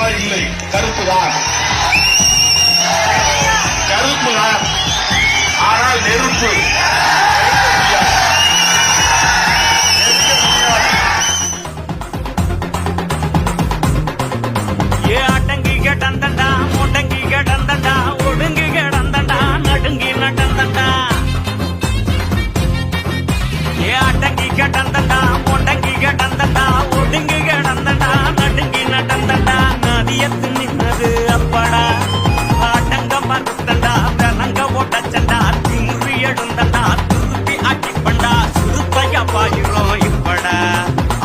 வெள்ளமா இல்லை, கருப்புதான். கருப்புதான், ஆனால் நெருப்பு. அடங்கி கிடந்தண்டா, முடங்கி கிடந்தண்டா, ஒடுங்கி கிடந்தண்டா, நடுங்கி நடந்தண்டா. அடங்கி கிடந்தண்டா, முடங்கி கிடந்தண்டா, ஒடுங்கி கிடந்தண்டா, நடுங்கி நடந்தண்டா. நதியத்து நின்னது அப்படா, ஆட்டங்க மறுத்தண்டா, விலங்க ஓட்டச்சண்டா, திமுறி எழுந்தண்டா, திருப்பி அடிப்பண்டா, சிறுத்தையா பாயிரும் இப்படா.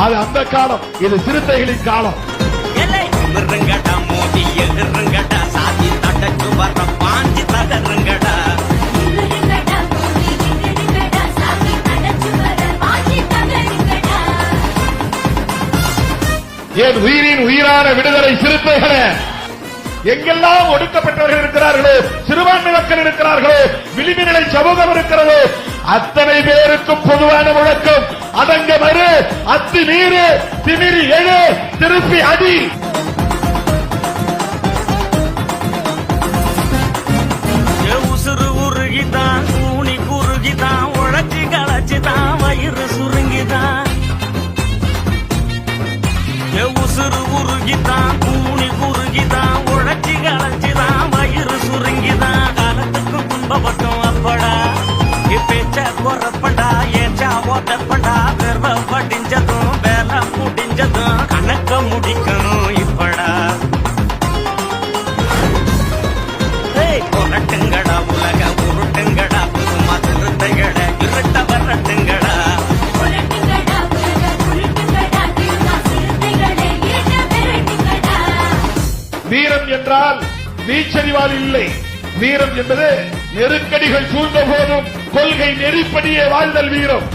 அது அந்த காலம், இது சிறுத்தைகளின் காலம். மிருங்கடா மோதி எதிர்ங்கடா, சாதி தடக்கு வர பாஞ்சி தகருங்கடா. என் உயிரின் உயிரான விடுதலை சிறுத்தைகளே, எங்கெல்லாம் ஒடுக்கப்பட்டவர்கள் இருக்கிறார்களோ, சிறுபான்மை மக்கள் இருக்கிறார்களோ, விளிம்பு நிலை சமூகம் இருக்கிறதோ, அத்தனை பேருக்கும் பொதுவான முழக்கம் அடங்க மறு, அத்து நீரு, திமிரி எழு, திருப்பி அடி. உசுறு உருகிதான், கூணி குறுகிதான், உழைச்சி களைச்சிதான், வயிறு சுருங்கிதான். உசுறு உருகிதான், கூணி குறுகிதான், உழைச்சி களைச்சிதான், வயிறு சுருங்கிதான். காலத்துக்கும் துன்பப்பட்டோம் அப்படா, பேச்ச குறப்பண்டா, ஏச்சா ஓட்டப்பண்டா, வெறுவ படிஞ்சதும் வேலை முடிஞ்சதும் கணக்க முடிக்கணும் இப்படா. உரட்டுங்கடா உலக உருட்டுங்கடா, புதுமா திருத்தைகட இருட்ட வரட்டுங்கடா. வீரம் என்றால் வீச்சறிவால் இல்லை, வீரம் என்பது நெருக்கடிகள் சூழ்ந்த போதும் கொள்கை நெறிப்படியே வாழ்தல் வீரம்.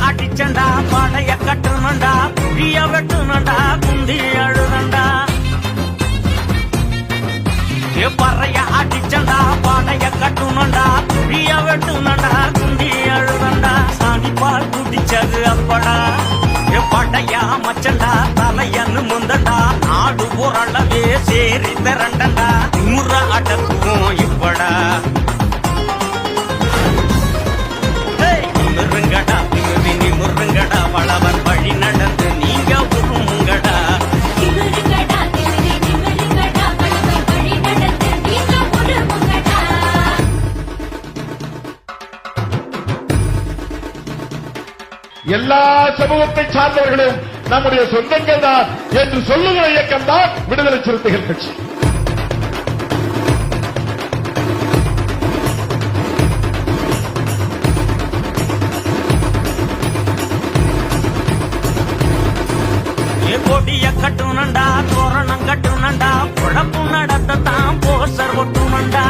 அடிச்சண்டா, படைய கட்டுனண்டா, புளிய வெட்டுனண்டா, குந்தி அழுதண்டா. பறைய அடிச்சண்டா, படைய கட்டுனண்டா, புளிய வெட்டுனண்டா, குந்தி அழுதண்டா. சாணிப்பால் குடிச்சது அப்படா, படையா மச்சண்டா, தலையன்னு முந்தண்டா, நாடு ஓரளவே சேரி திரண்டண்டா, முற அடக்குவோம் இப்படா. முருங்கடா திமுறி முருங்கடா, வளவர் வழி நடந்து நீங்க உருமுங்கடா. எல்லா சமூகத்தை சார்ந்தவர்களும் நம்முடைய சொந்தங்கள் தான் என்று சொல்லுகிற இயக்கம் தான் விடுதலை சிறுத்தைகள் கட்சி. கொடிய கட்டுனண்டா, தோரணம் கட்டுனண்டா, குழப்பு நடத்தான் போஸ்டர் ஒட்டுனண்டா.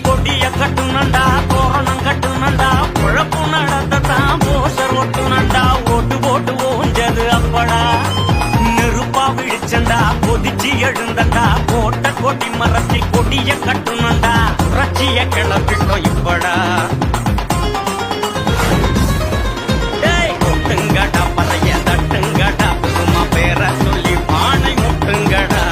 கொடிய கட்டுனண்டா, தோரணம் கட்டுனண்டா, குழப்பு நடத்தான் போஸ்டர் ஒட்டுனண்டா. ஓட்டு போட்டு ஓஞ்சது அப்படா, நெருப்பா விழிச்சண்டா, கொதிச்சு எழுந்தண்டா, கோட்ட கொடி மரத்தி கொடிய கட்டுனண்டா, புரட்சிய கிளப்பிட்டோம் இப்படா. முட்டுங்கடா பறைய தட்டுங்கடா, புதுமா பேர சொல்லி பானை முட்டுங்கடா.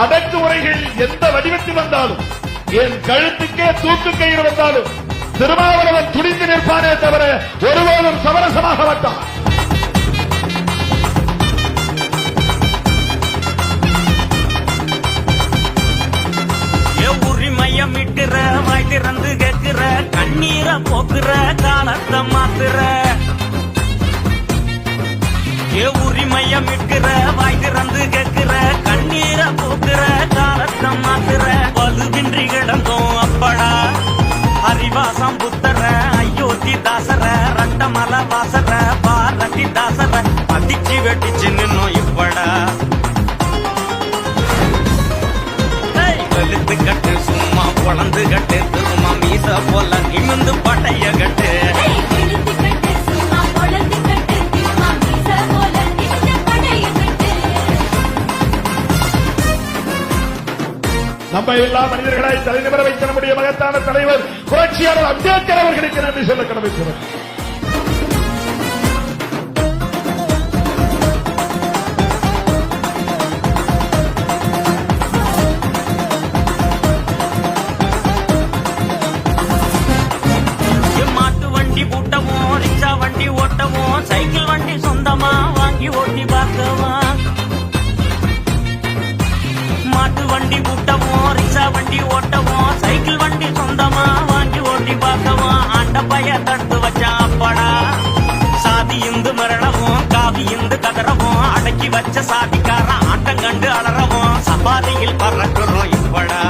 அடக்குமுறைகள் எந்த வடிவத்தில் வந்தாலும், என் கழுத்துக்கே தூக்கு கயிறு வந்தாலும் திருமாவளவன் துணிந்து நிற்பானே தவிர ஒருபோதும் சமரசமாக மாட்டான். உரிமையமிட்டுற, வாய் திறந்து கேட்கிற, கண்ணீரை போக்குற, காலத்தை மாத்துற. உரிமையமிட்டுற, வாய் திறந்து கேட்கிற, கண்ணீரை போக்குற, காலத்தை மாத்துற. வலுவின்றி கிடந்தோம் அப்படா, அறிவாசம் புத்தர, அயோத்தி தாசர, ரட்டமல வாசர, பாரதி தாசர, பதிச்சு வெட்டிச்சு நின்னோம் இப்படா. வெளுத்து கட்டு சும்மா பொழந்து கட்டு திருமா மீச போல நிமிந்து படைய கட்டு நம்ம எல்லா மனிதர்களை தலைநிமிர வைக்க நம்முடைய மகத்தான தலைவர் புரட்சியாளர் அம்பேத்கர் அவர்களுக்கு நன்றி சொல்ல கடமைக்கிறோம். மாட்டு வண்டி பூட்டவும் ரிக்ஷா வண்டி ஓட்டவும் சைக்கிள் வண்டி சொந்தமா வாங்கி ஓட்டி பார்க்கவா மாட்டு வண்டி பூட்டவும் ரிக்ஷா வண்டி ஓட்டவும் சைக்கிள் வண்டி சொந்தமா வாங்கி ஓட்டி பார்க்கவும் ஆண்ட பைய தடுத்து வச்சா அப்படா சாதி இந்து மிரளவும் காவி இந்து கதறவும் அடக்கி வச்ச சாதிக்காரன் ஆட்டம் கண்டு அலறவும் சபாதியில் பறக்குறோம் இப்படா